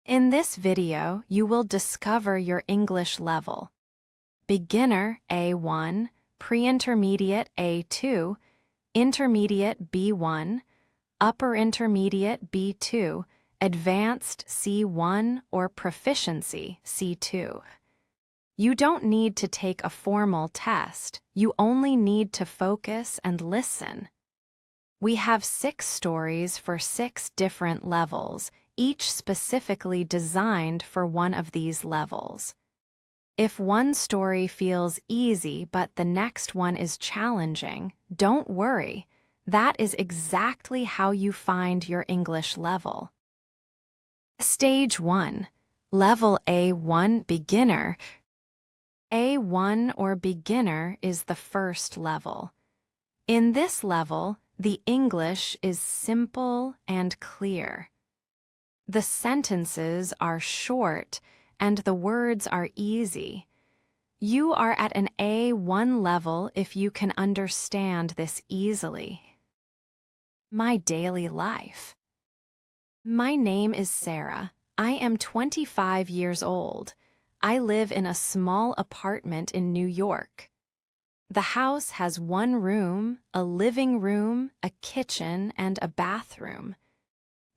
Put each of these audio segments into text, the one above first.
In this video, you will discover your English level. Beginner A1, Pre-Intermediate A2, Intermediate B1, Upper Intermediate B2, Advanced C1 or Proficiency C2. You don't need to take a formal test, you only need to focus and listen. We have 6 stories for 6 different levels, each specifically designed for one of these levels. If one story feels easy but the next one is challenging, don't worry. That is exactly how you find your English level. Stage 1. Level A1 Beginner. A1 or Beginner is the first level. In this level, the English is simple and clear. The sentences are short and the words are easy. You are at an A1 level if you can understand this easily. My daily life. My name is Sarah. I am 25 years old. I live in a small apartment in New York. The house has one room, a living room, a kitchen, and a bathroom.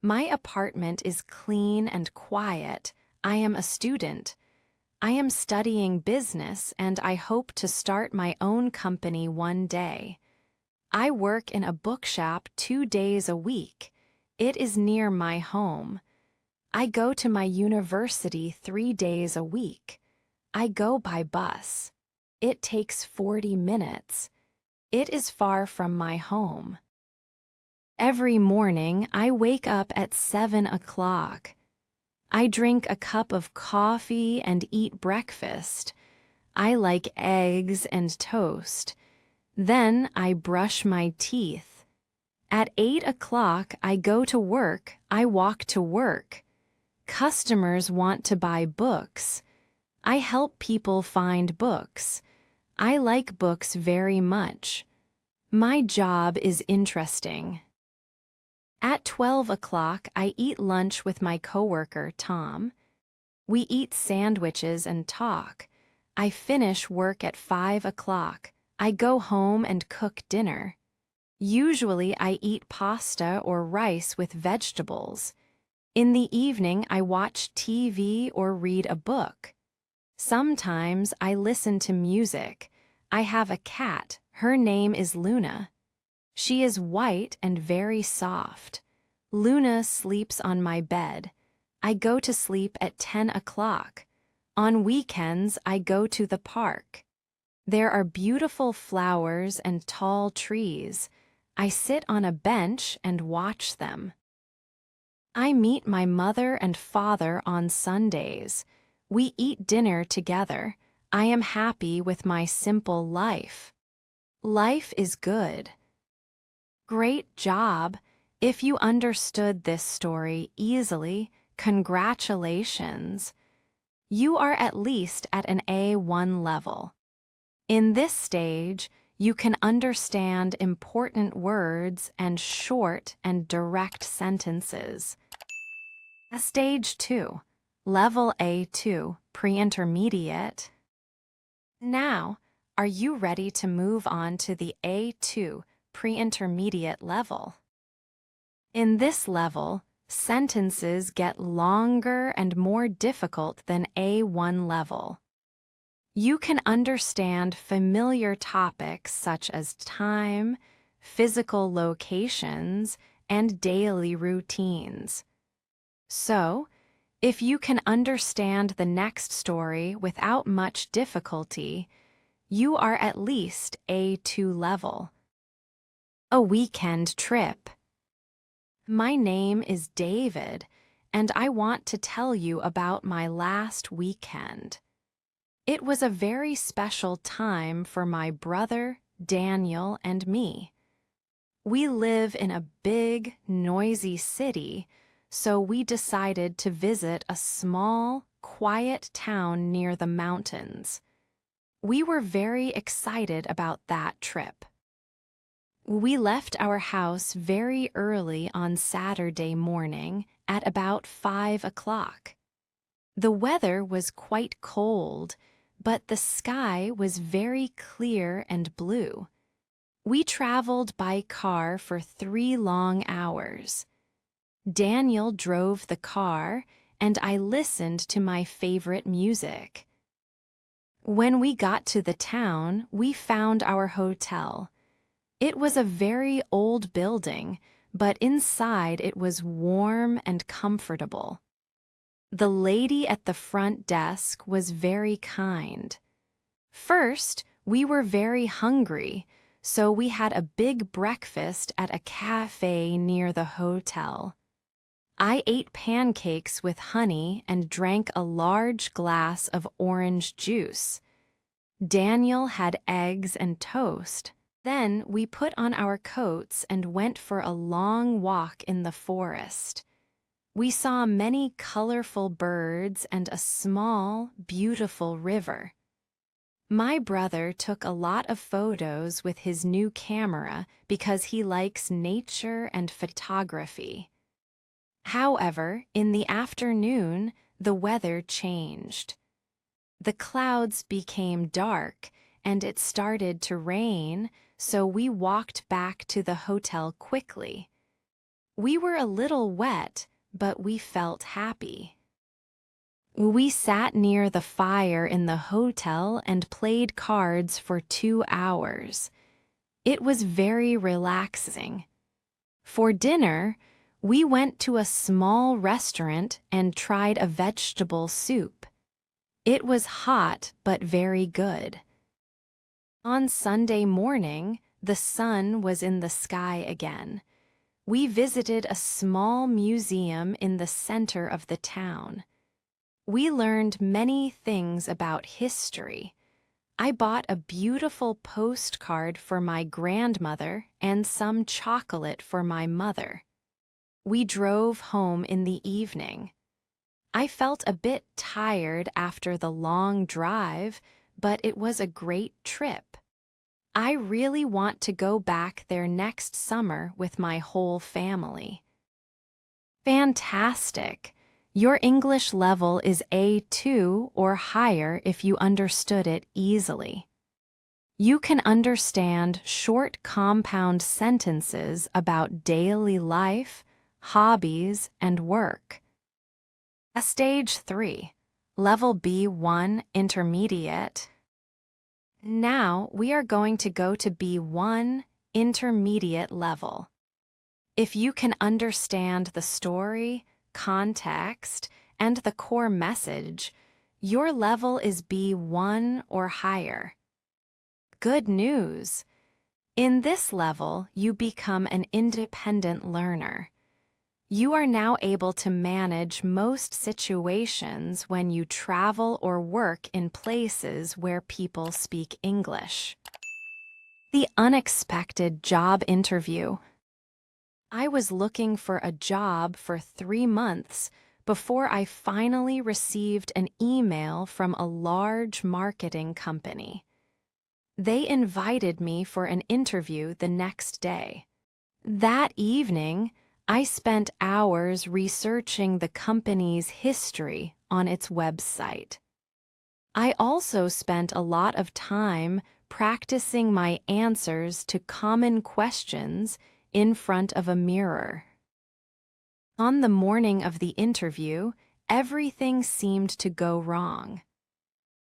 My apartment is clean and quiet. I am a student. I am studying business and I hope to start my own company one day. I work in a bookshop 2 days a week. It is near my home. I go to my university 3 days a week. I go by bus. It takes 40 minutes. It is far from my home. Every morning, I wake up at 7 o'clock. I drink a cup of coffee and eat breakfast. I like eggs and toast. Then I brush my teeth. At 8 o'clock, I go to work. I walk to work. Customers want to buy books. I help people find books. I like books very much. My job is interesting. At 12 o'clock, I eat lunch with my coworker, Tom. We eat sandwiches and talk. I finish work at 5 o'clock. I go home and cook dinner. Usually, I eat pasta or rice with vegetables. In the evening, I watch TV or read a book. Sometimes I listen to music. I have a cat. Her name is Luna. She is white and very soft. Luna sleeps on my bed. I go to sleep at 10 o'clock. On weekends, I go to the park. There are beautiful flowers and tall trees. I sit on a bench and watch them. I meet my mother and father on Sundays. We eat dinner together. I am happy with my simple life. Life is good. Great job! If you understood this story easily, congratulations! You are at least at an A1 level. In this stage, you can understand important words and short and direct sentences. Stage 2. Level A2, Pre-Intermediate. Now, are you ready to move on to the A2, Pre-Intermediate level? In this level, sentences get longer and more difficult than A1 level. You can understand familiar topics such as time, physical locations, and daily routines. So, if you can understand the next story without much difficulty, you are at least A2 level. A weekend trip. My name is David, and I want to tell you about my last weekend. It was a very special time for my brother, Daniel, and me. We live in a big, noisy city, so we decided to visit a small, quiet town near the mountains. We were very excited about that trip. We left our house very early on Saturday morning at about 5 o'clock. The weather was quite cold, but the sky was very clear and blue. We traveled by car for 3 long hours. Daniel drove the car, and I listened to my favorite music. When we got to the town, we found our hotel. It was a very old building, but inside it was warm and comfortable. The lady at the front desk was very kind. First, we were very hungry, so we had a big breakfast at a cafe near the hotel. I ate pancakes with honey and drank a large glass of orange juice. Daniel had eggs and toast. Then we put on our coats and went for a long walk in the forest. We saw many colorful birds and a small, beautiful river. My brother took a lot of photos with his new camera because he likes nature and photography. However, in the afternoon, the weather changed. The clouds became dark, and it started to rain, so we walked back to the hotel quickly. We were a little wet, but we felt happy. We sat near the fire in the hotel and played cards for 2 hours. It was very relaxing. For dinner, we went to a small restaurant and tried a vegetable soup. It was hot but very good. On Sunday morning, the sun was in the sky again. We visited a small museum in the center of the town. We learned many things about history. I bought a beautiful postcard for my grandmother and some chocolate for my mother. We drove home in the evening. I felt a bit tired after the long drive, but it was a great trip. I really want to go back there next summer with my whole family. Fantastic! Your English level is A2 or higher if you understood it easily. You can understand short compound sentences about daily life, hobbies, and work. Stage 3, Level B1 Intermediate. Now we are going to go to B1 Intermediate level. If you can understand the story, context, and the core message, your level is B1 or higher. Good news! In this level, you become an independent learner. You are now able to manage most situations when you travel or work in places where people speak English. The unexpected job interview. I was looking for a job for 3 months before I finally received an email from a large marketing company. They invited me for an interview the next day. That evening, I spent hours researching the company's history on its website. I also spent a lot of time practicing my answers to common questions in front of a mirror. On the morning of the interview, everything seemed to go wrong.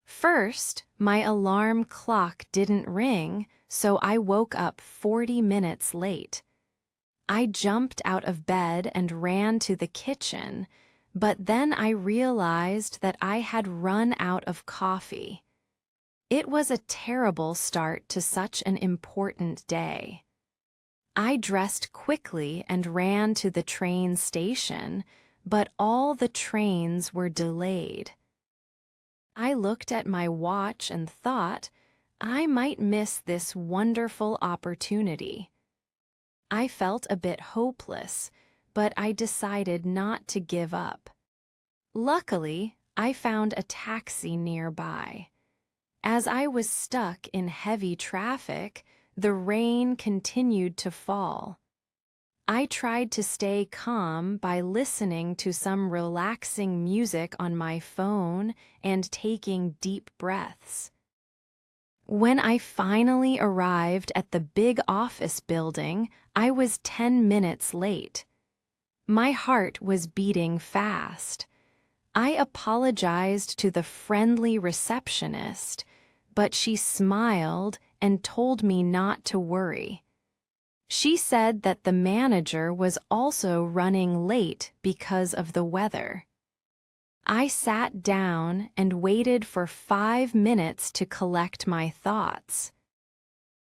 First, my alarm clock didn't ring, so I woke up 40 minutes late. I jumped out of bed and ran to the kitchen, but then I realized that I had run out of coffee. It was a terrible start to such an important day. I dressed quickly and ran to the train station, but all the trains were delayed. I looked at my watch and thought, I might miss this wonderful opportunity. I felt a bit hopeless, but I decided not to give up. Luckily, I found a taxi nearby. As I was stuck in heavy traffic, the rain continued to fall. I tried to stay calm by listening to some relaxing music on my phone and taking deep breaths. When I finally arrived at the big office building, I was 10 minutes late. My heart was beating fast. I apologized to the friendly receptionist, but she smiled and told me not to worry. She said that the manager was also running late because of the weather. I sat down and waited for 5 minutes to collect my thoughts.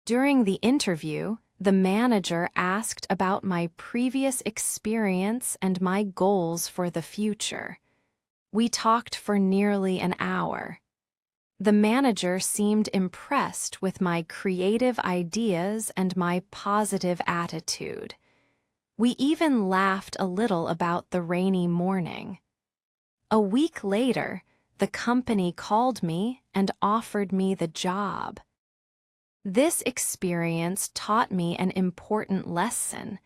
During the interview, the manager asked about my previous experience and my goals for the future. We talked for nearly an hour. The manager seemed impressed with my creative ideas and my positive attitude. We even laughed a little about the rainy morning. A week later, the company called me and offered me the job. This experience taught me an important lesson.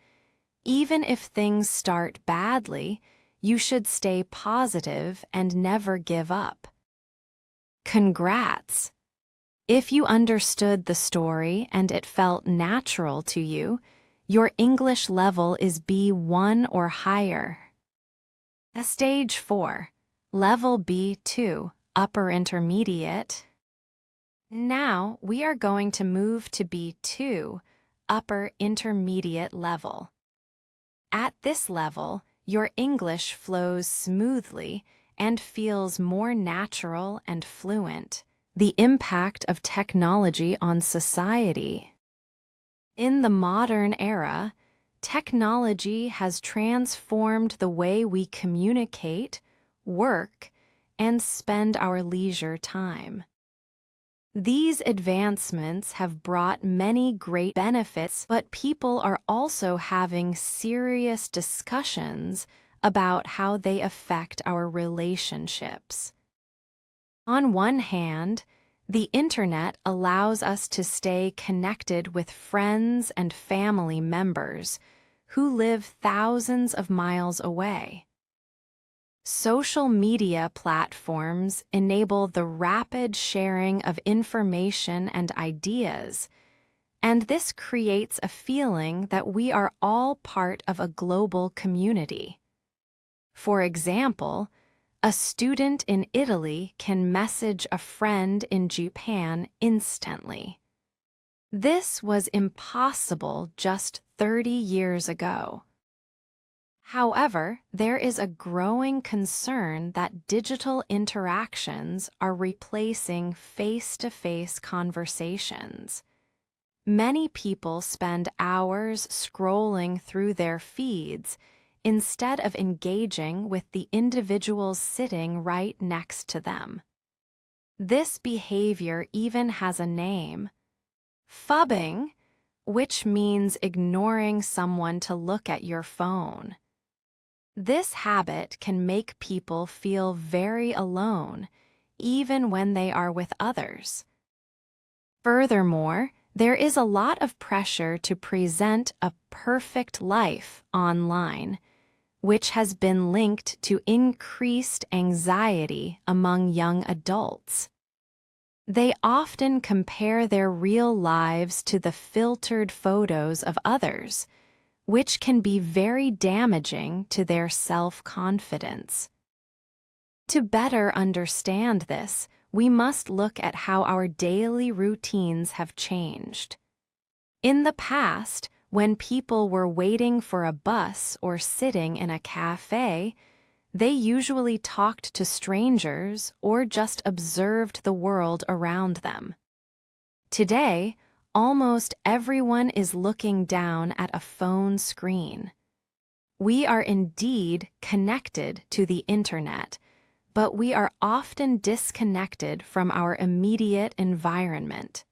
Even if things start badly, you should stay positive and never give up. Congrats! If you understood the story and it felt natural to you, your English level is B1 or higher. Stage 4, Level B2, Upper Intermediate. Now we are going to move to B2, Upper Intermediate level. At this level, your English flows smoothly and feels more natural and fluent. The impact of technology on society. In the modern era, technology has transformed the way we communicate, work, and spend our leisure time. These advancements have brought many great benefits, but people are also having serious discussions about how they affect our relationships. On one hand, the internet allows us to stay connected with friends and family members who live thousands of miles away. Social media platforms enable the rapid sharing of information and ideas, and this creates a feeling that we are all part of a global community. For example, a student in Italy can message a friend in Japan instantly. This was impossible just 30 years ago. However, there is a growing concern that digital interactions are replacing face-to-face conversations. Many people spend hours scrolling through their feeds instead of engaging with the individuals sitting right next to them. This behavior even has a name: phubbing, which means ignoring someone to look at your phone. This habit can make people feel very alone, even when they are with others. Furthermore, there is a lot of pressure to present a perfect life online, which has been linked to increased anxiety among young adults. They often compare their real lives to the filtered photos of others, which can be very damaging to their self-confidence. To better understand this, we must look at how our daily routines have changed. In the past, when people were waiting for a bus or sitting in a cafe, they usually talked to strangers or just observed the world around them. Today, almost everyone is looking down at a phone screen. We are indeed connected to the internet, but we are often disconnected from our immediate environment.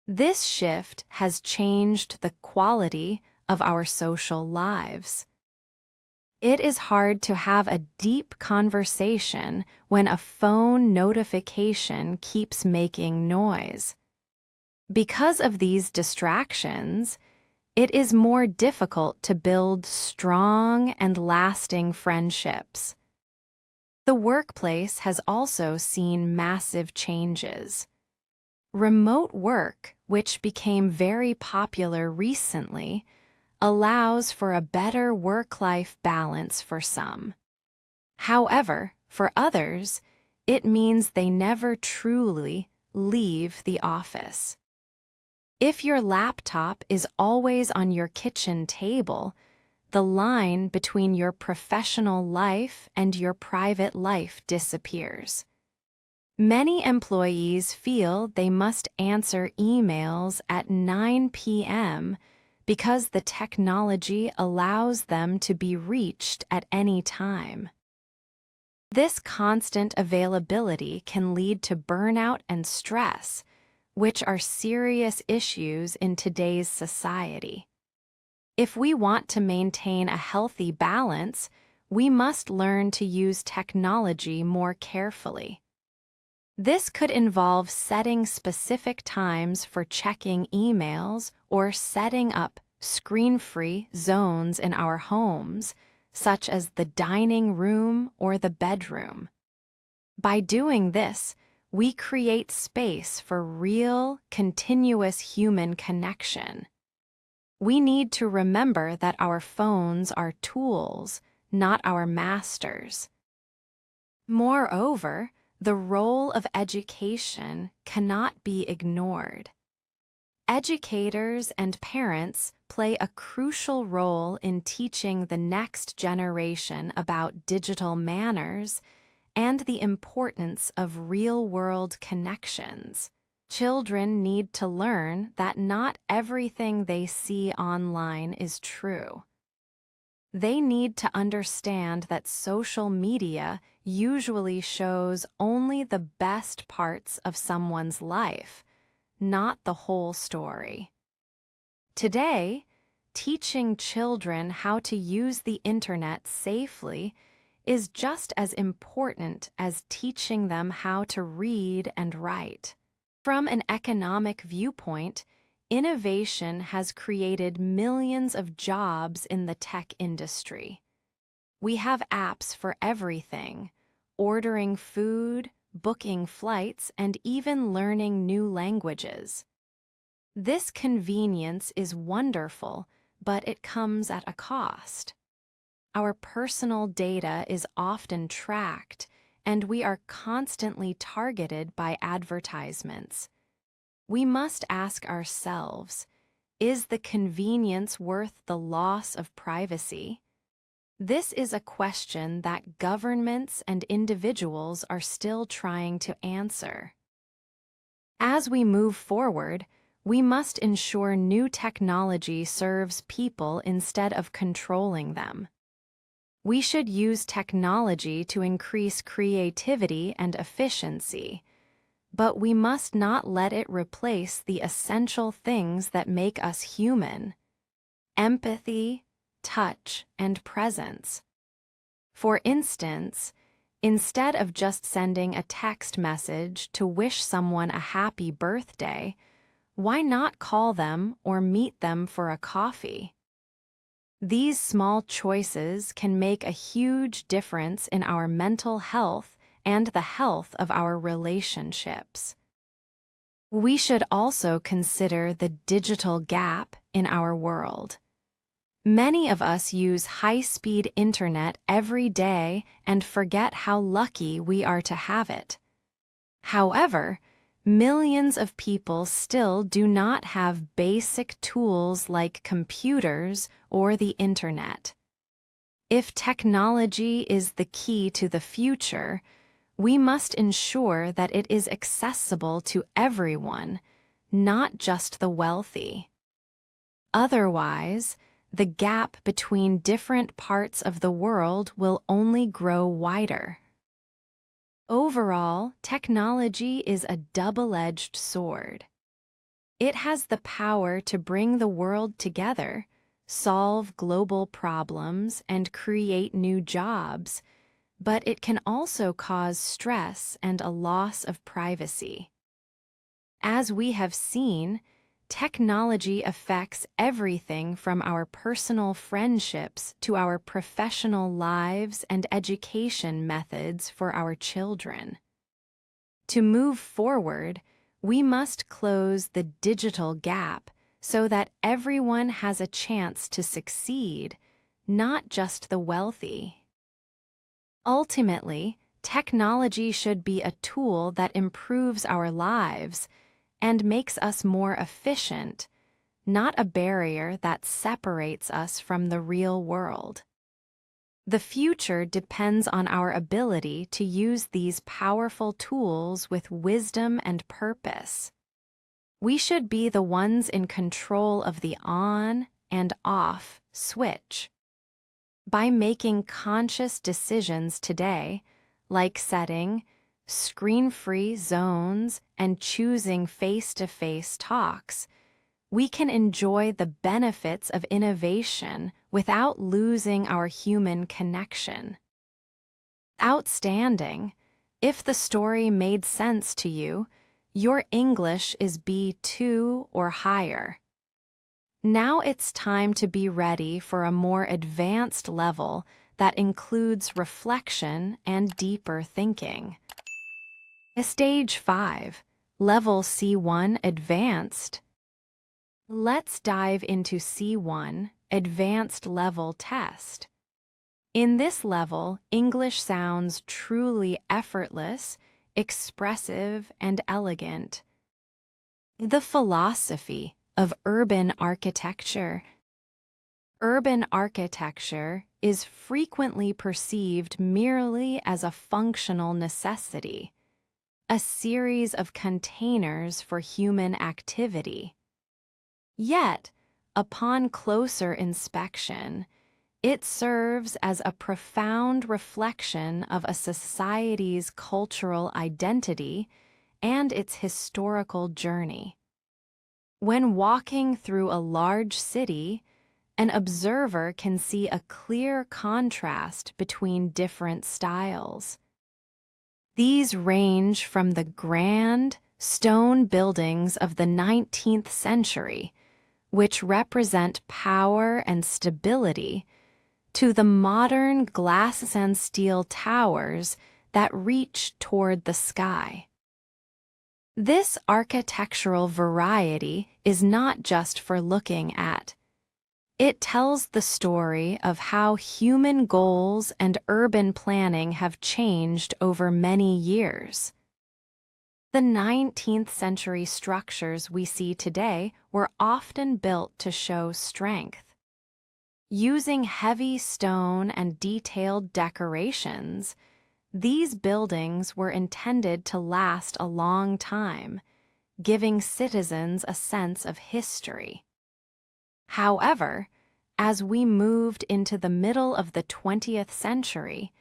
This shift has changed the quality of our social lives. It is hard to have a deep conversation when a phone notification keeps making noise. Because of these distractions, it is more difficult to build strong and lasting friendships. The workplace has also seen massive changes. Remote work, which became very popular recently, allows for a better work-life balance for some. However, for others, it means they never truly leave the office. If your laptop is always on your kitchen table, the line between your professional life and your private life disappears. Many employees feel they must answer emails at 9 p.m. because the technology allows them to be reached at any time. This constant availability can lead to burnout and stress, which are serious issues in today's society. If we want to maintain a healthy balance, we must learn to use technology more carefully. This could involve setting specific times for checking emails or setting up screen-free zones in our homes, such as the dining room or the bedroom. By doing this, we create space for real, continuous human connection. We need to remember that our phones are tools, not our masters. Moreover, the role of education cannot be ignored. Educators and parents play a crucial role in teaching the next generation about digital manners and the importance of real-world connections. Children need to learn that not everything they see online is true. They need to understand that social media usually shows only the best parts of someone's life, not the whole story. Today, teaching children how to use the internet safely is just as important as teaching them how to read and write. From an economic viewpoint, innovation has created millions of jobs in the tech industry. We have apps for everything: ordering food, booking flights, and even learning new languages. This convenience is wonderful, but it comes at a cost. Our personal data is often tracked, and we are constantly targeted by advertisements. We must ask ourselves, is the convenience worth the loss of privacy? This is a question that governments and individuals are still trying to answer. As we move forward, we must ensure new technology serves people instead of controlling them. We should use technology to increase creativity and efficiency, but we must not let it replace the essential things that make us human: empathy, touch, and presence. For instance, instead of just sending a text message to wish someone a happy birthday, why not call them or meet them for a coffee? These small choices can make a huge difference in our mental health and the health of our relationships. We should also consider the digital gap in our world. Many of us use high-speed internet every day and forget how lucky we are to have it. However, millions of people still do not have basic tools like computers or the internet. If technology is the key to the future, we must ensure that it is accessible to everyone, not just the wealthy. Otherwise, the gap between different parts of the world will only grow wider. Overall, technology is a double-edged sword. It has the power to bring the world together, solve global problems, and create new jobs, but it can also cause stress and a loss of privacy. As we have seen, Technology affects everything from our personal friendships to our professional lives and education methods for our children. To move forward, we must close the digital gap so that everyone has a chance to succeed, not just the wealthy. Ultimately, technology should be a tool that improves our lives and makes us more efficient, not a barrier that separates us from the real world. The future depends on our ability to use these powerful tools with wisdom and purpose. We should be the ones in control of the on and off switch. By making conscious decisions today, like setting screen-free zones and choosing face-to-face talks, we can enjoy the benefits of innovation without losing our human connection. Outstanding! If the story made sense to you, your English is B2 or higher. Now it's time to be ready for a more advanced level that includes reflection and deeper thinking. Stage 5, Level C1 Advanced. Let's dive into C1, Advanced Level Test. In this level, English sounds truly effortless, expressive, and elegant. The philosophy of urban architecture. Urban architecture is frequently perceived merely as a functional necessity, a series of containers for human activity. Yet, upon closer inspection, it serves as a profound reflection of a society's cultural identity and its historical journey. When walking through a large city, an observer can see a clear contrast between different styles. These range from the grand stone buildings of the 19th century, which represent power and stability, to the modern glass and steel towers that reach toward the sky. This architectural variety is not just for looking at. It tells the story of how human goals and urban planning have changed over many years. The 19th century structures we see today were often built to show strength. Using heavy stone and detailed decorations, these buildings were intended to last a long time, giving citizens a sense of history. However, as we moved into the middle of the 20th century,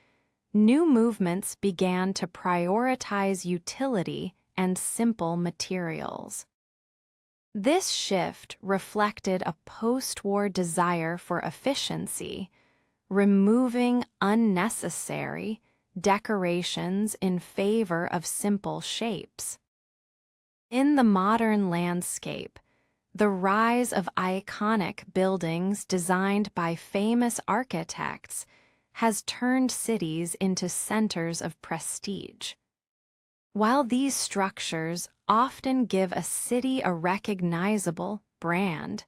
new movements began to prioritize utility and simple materials. This shift reflected a post-war desire for efficiency, removing unnecessary decorations in favor of simple shapes. In the modern landscape, the rise of iconic buildings designed by famous architects has turned cities into centers of prestige. While these structures often give a city a recognizable brand,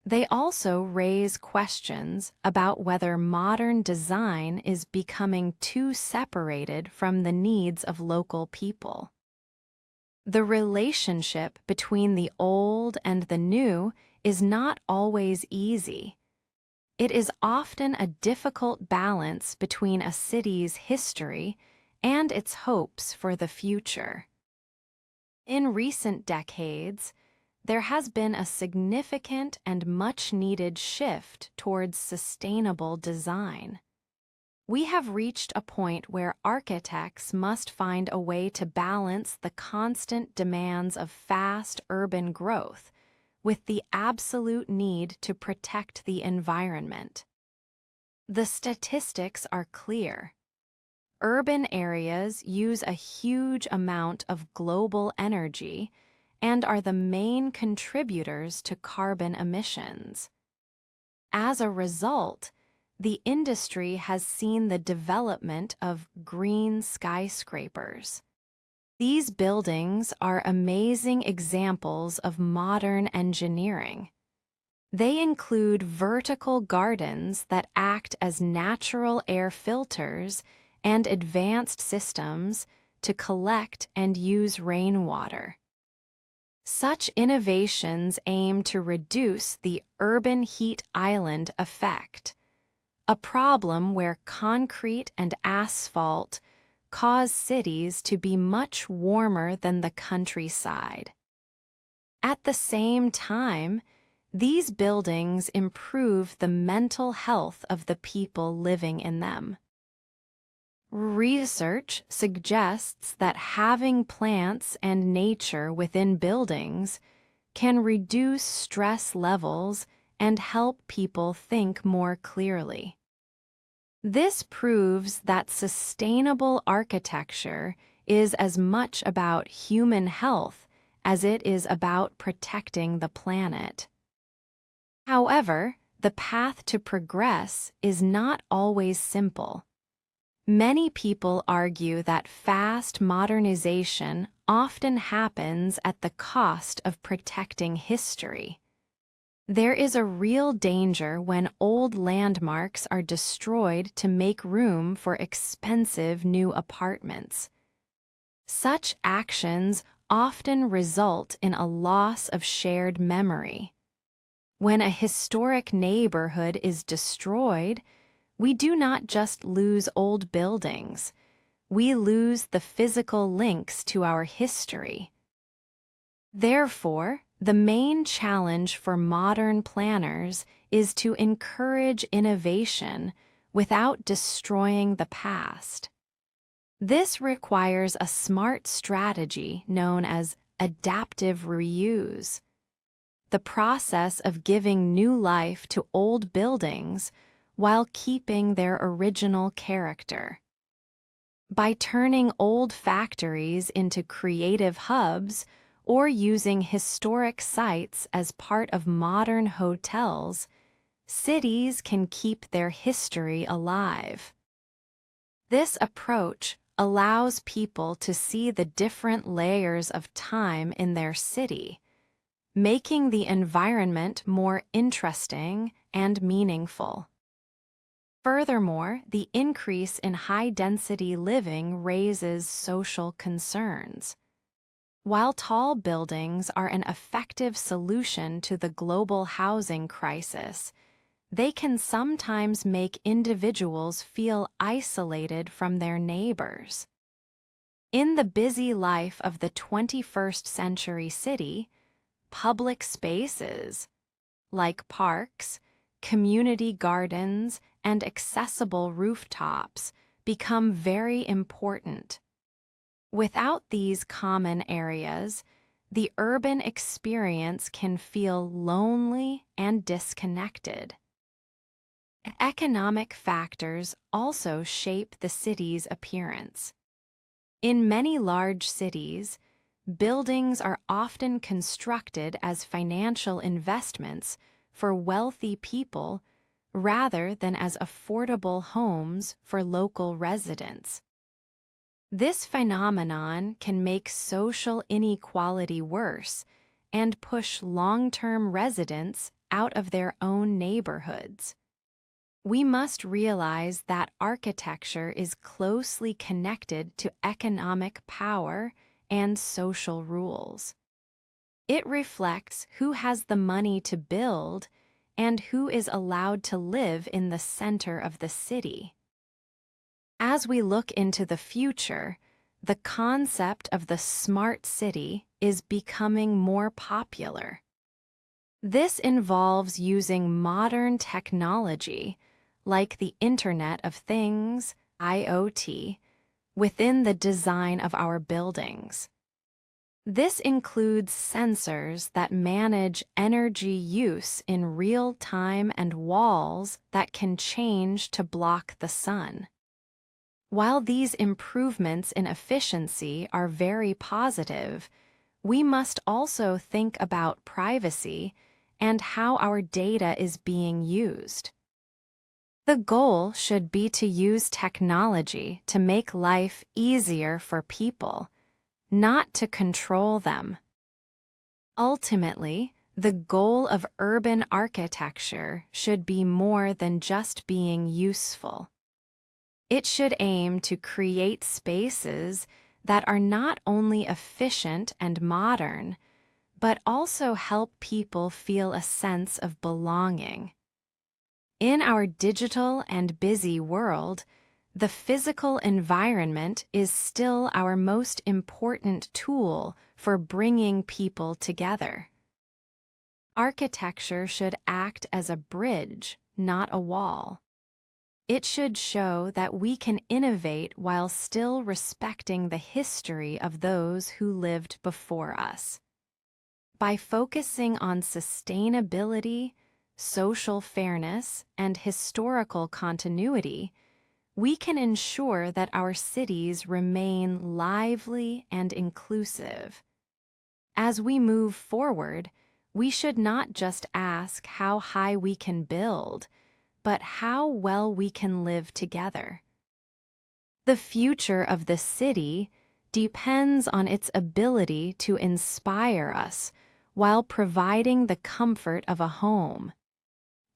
they also raise questions about whether modern design is becoming too separated from the needs of local people. The relationship between the old and the new is not always easy. It is often a difficult balance between a city's history and its hopes for the future. In recent decades, there has been a significant and much-needed shift towards sustainable design. We have reached a point where architects must find a way to balance the constant demands of fast urban growth with the absolute need to protect the environment. The statistics are clear. Urban areas use a huge amount of global energy, and are the main contributors to carbon emissions. As a result, the industry has seen the development of green skyscrapers. These buildings are amazing examples of modern engineering. They include vertical gardens that act as natural air filters and advanced systems to collect and use rainwater. Such innovations aim to reduce the urban heat island effect, a problem where concrete and asphalt cause cities to be much warmer than the countryside. At the same time, these buildings improve the mental health of the people living in them. Research suggests that having plants and nature within buildings can reduce stress levels and help people think more clearly. This proves that sustainable architecture is as much about human health as it is about protecting the planet. However, the path to progress is not always simple. Many people argue that fast modernization often happens at the cost of protecting history. There is a real danger when old landmarks are destroyed to make room for expensive new apartments. Such actions often result in a loss of shared memory. When a historic neighborhood is destroyed, we do not just lose old buildings, we lose the physical links to our history. Therefore, the main challenge for modern planners is to encourage innovation without destroying the past. This requires a smart strategy known as adaptive reuse. The process of giving new life to old buildings while keeping their original character. By turning old factories into creative hubs or using historic sites as part of modern hotels, cities can keep their history alive. This approach allows people to see the different layers of time in their city, making the environment more interesting and meaningful. Furthermore, the increase in high-density living raises social concerns. While tall buildings are an effective solution to the global housing crisis, they can sometimes make individuals feel isolated from their neighbors. In the busy life of the 21st century city, public spaces, like parks, community gardens, and accessible rooftops, become very important. Without these common areas, the urban experience can feel lonely and disconnected. Economic factors also shape the city's appearance. In many large cities, buildings are often constructed as financial investments for wealthy people rather than as affordable homes for local residents. This phenomenon can make social inequality worse and push long-term residents out of their own neighborhoods. We must realize that architecture is closely connected to economic power and social rules. It reflects who has the money to build and who is allowed to live in the center of the city. As we look into the future, the concept of the smart city is becoming more popular. This involves using modern technology, like the Internet of Things, IoT, within the design of our buildings. This includes sensors that manage energy use in real time and walls that can change to block the sun. While these improvements in efficiency are very positive, we must also think about privacy and how our data is being used. The goal should be to use technology to make life easier for people, not to control them. Ultimately, the goal of urban architecture should be more than just being useful. It should aim to create spaces that are not only efficient and modern, but also help people feel a sense of belonging. In our digital and busy world, the physical environment is still our most important tool for bringing people together. Architecture should act as a bridge, not a wall. It should show that we can innovate while still respecting the history of those who lived before us. By focusing on sustainability, social fairness, and historical continuity, we can ensure that our cities remain lively and inclusive. As we move forward, we should not just ask how high we can build, but how well we can live together. The future of the city depends on its ability to inspire us while providing the comfort of a home,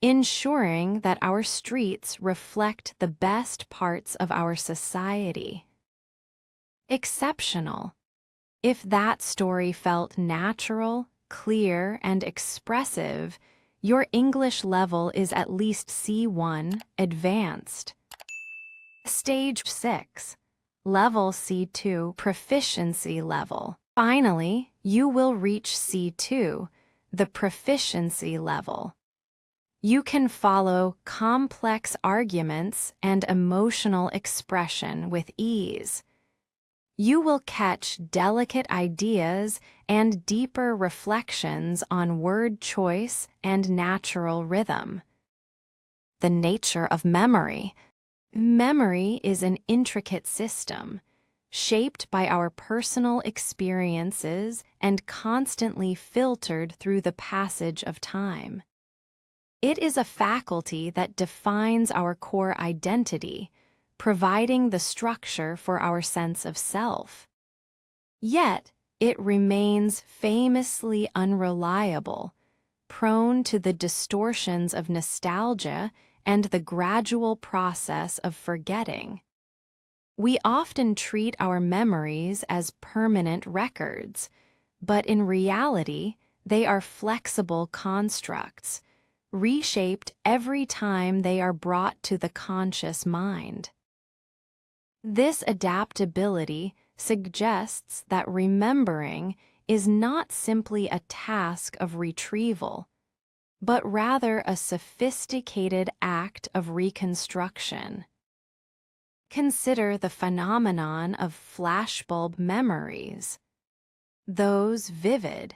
ensuring that our streets reflect the best parts of our society. Exceptional. If that story felt natural, clear, and expressive, your English level is at least C1 advanced. Stage 6. Level C2 proficiency level. Finally, you will reach C2, the proficiency level. You can follow complex arguments and emotional expression with ease. You will catch delicate ideas and deeper reflections on word choice and natural rhythm. The nature of memory. Memory is an intricate system, shaped by our personal experiences and constantly filtered through the passage of time. It is a faculty that defines our core identity, providing the structure for our sense of self. Yet, it remains famously unreliable, prone to the distortions of nostalgia and the gradual process of forgetting. We often treat our memories as permanent records, but in reality, they are flexible constructs, reshaped every time they are brought to the conscious mind. This adaptability suggests that remembering is not simply a task of retrieval, but rather a sophisticated act of reconstruction. Consider the phenomenon of flashbulb memories. Those vivid,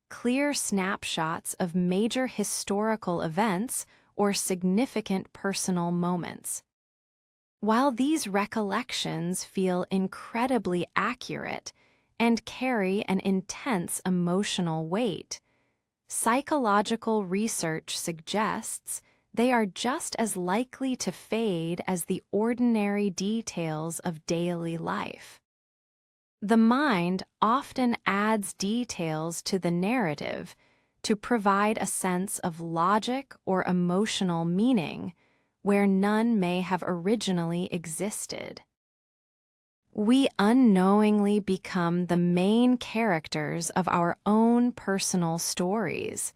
clear snapshots of major historical events or significant personal moments. While these recollections feel incredibly accurate and carry an intense emotional weight, psychological research suggests they are just as likely to fade as the ordinary details of daily life. The mind often adds details to the narrative to provide a sense of logic or emotional meaning where none may have originally existed. We unknowingly become the main characters of our own personal stories,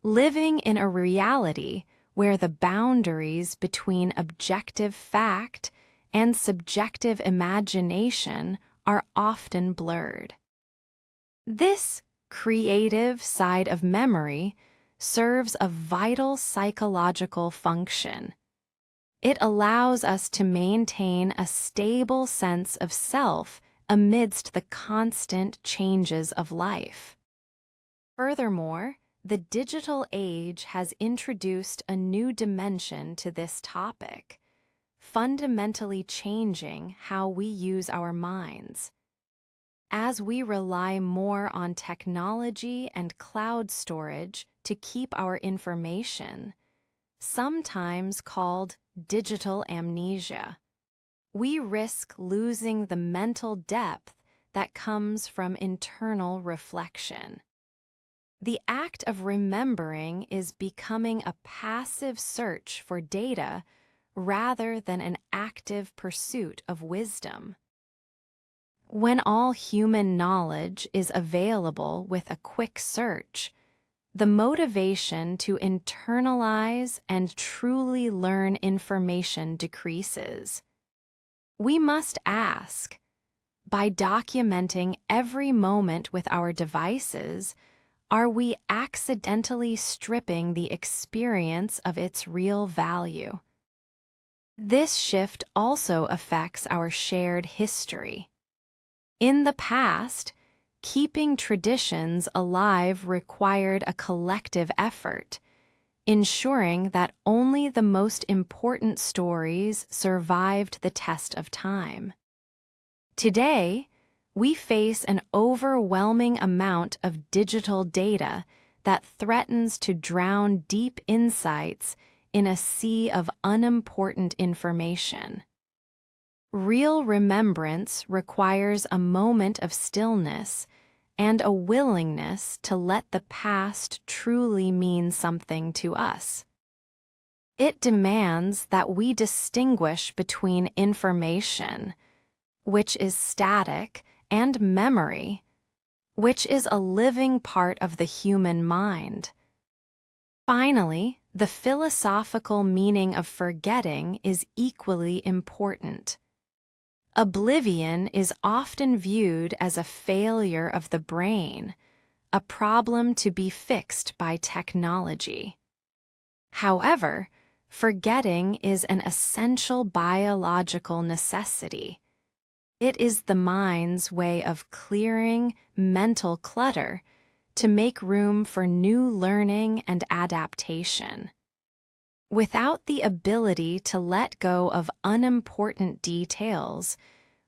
living in a reality where the boundaries between objective fact and subjective imagination are often blurred. This creative side of memory serves a vital psychological function. It allows us to maintain a stable sense of self amidst the constant changes of life. Furthermore, the digital age has introduced a new dimension to this topic, fundamentally changing how we use our minds. as we rely more on technology and cloud storage to keep our information, sometimes called digital amnesia, we risk losing the mental depth that comes from internal reflection. The act of remembering is becoming a passive search for data rather than an active pursuit of wisdom. When all human knowledge is available with a quick search, the motivation to internalize and truly learn information decreases. We must ask, by documenting every moment with our devices, are we accidentally stripping the experience of its real value? This shift also affects our shared history. In the past, keeping traditions alive required a collective effort, ensuring that only the most important stories survived the test of time. Today, we face an overwhelming amount of digital data that threatens to drown deep insights in a sea of unimportant information. Real remembrance requires a moment of stillness and a willingness to let the past truly mean something to us. It demands that we distinguish between information, which is static, and memory, which is a living part of the human mind. Finally, the philosophical meaning of forgetting is equally important. Oblivion is often viewed as a failure of the brain, a problem to be fixed by technology. However, forgetting is an essential biological necessity. It is the mind's way of clearing mental clutter to make room for new learning and adaptation. Without the ability to let go of unimportant details,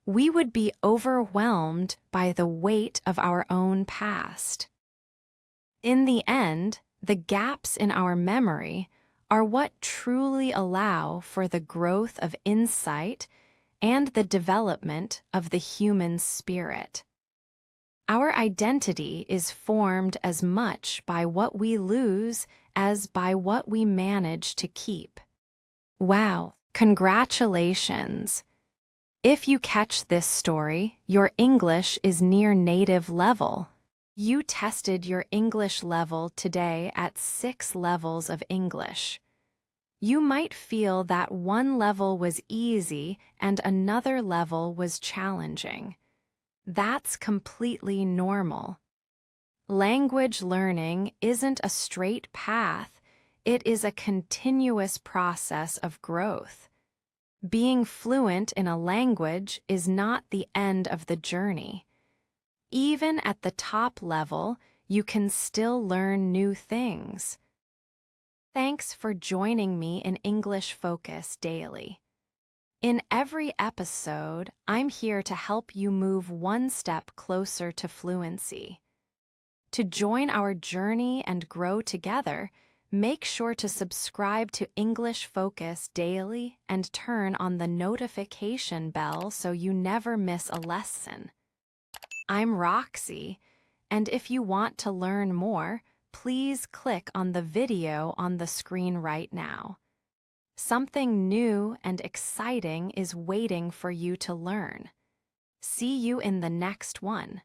we would be overwhelmed by the weight of our own past. In the end, the gaps in our memory are what truly allow for the growth of insight and the development of the human spirit. Our identity is formed as much by what we lose as by what we manage to keep. Wow, congratulations! If you catch this story, your English is near native level. You tested your English level today at 6 levels of English. You might feel that one level was easy and another level was challenging. That's completely normal. Language learning isn't a straight path, it is a continuous process of growth. Being fluent in a language is not the end of the journey. Even at the top level, you can still learn new things. Thanks for joining me in English Focus Daily. In every episode, I'm here to help you move one step closer to fluency. To join our journey and grow together, make sure to subscribe to English Focus Daily and turn on the notification bell so you never miss a lesson. I'm Roxy, and if you want to learn more, please click on the video on the screen right now. Something new and exciting is waiting for you to learn. See you in the next one.